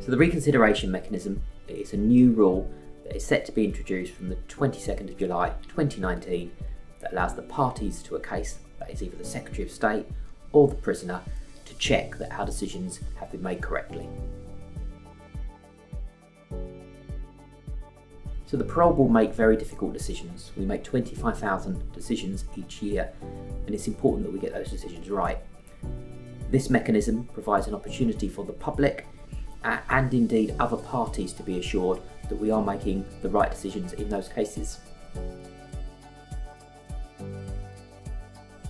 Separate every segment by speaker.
Speaker 1: So the reconsideration mechanism is a new rule that is set to be introduced from the 22nd of July 2019 that allows the parties to a case, that is either the Secretary of State or the prisoner, to check that our decisions have been made correctly. So the Parole Board make very difficult decisions. We make 25,000 decisions each year, and it's important that we get those decisions right. This mechanism provides an opportunity for the public and indeed other parties to be assured that we are making the right decisions in those cases.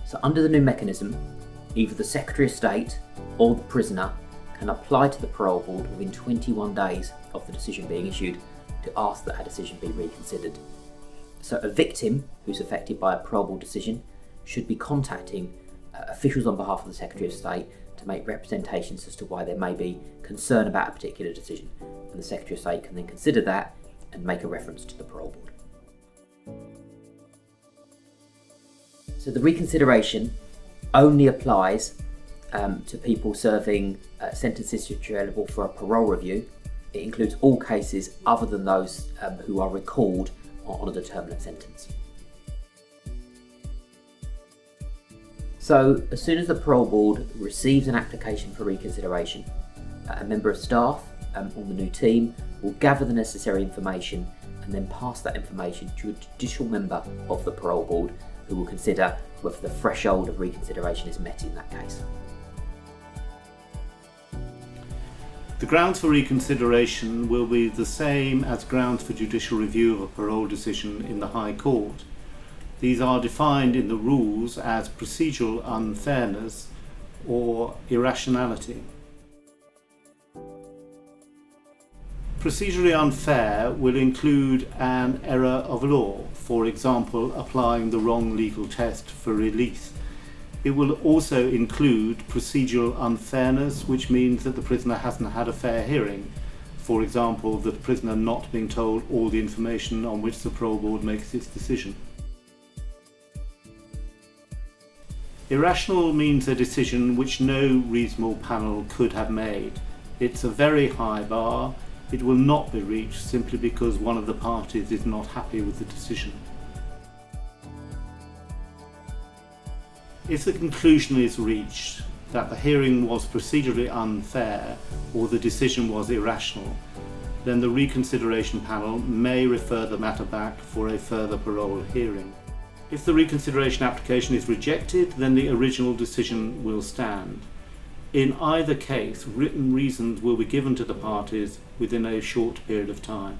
Speaker 1: So under the new mechanism, either the Secretary of State or the prisoner can apply to the Parole Board within 21 days of the decision being issued to ask that a decision be reconsidered. So a victim who's affected by a Parole Board decision should be contacting officials on behalf of the Secretary of State to make representations as to why there may be concern about a particular decision, and the Secretary of State can then consider that and make a reference to the Parole Board. So the reconsideration only applies to people serving sentences which are eligible for a parole review. It includes all cases other than those who are recalled on a determinate sentence. So as soon as the Parole Board receives an application for reconsideration, a member of staff on the new team will gather the necessary information and then pass that information to a judicial member of the Parole Board who will consider whether the threshold of reconsideration is met in that case.
Speaker 2: The grounds for reconsideration will be the same as grounds for judicial review of a parole decision in the High Court. These are defined in the rules as procedural unfairness or irrationality. Procedurally unfair will include an error of law, for example, applying the wrong legal test for release. It will also include procedural unfairness, which means that the prisoner hasn't had a fair hearing. For example, the prisoner not being told all the information on which the Parole Board makes its decision. Irrational means a decision which no reasonable panel could have made. It's a very high bar. It will not be reached simply because one of the parties is not happy with the decision. If the conclusion is reached that the hearing was procedurally unfair or the decision was irrational, then the reconsideration panel may refer the matter back for a further parole hearing. If the reconsideration application is rejected, then the original decision will stand. In either case, written reasons will be given to the parties within a short period of time.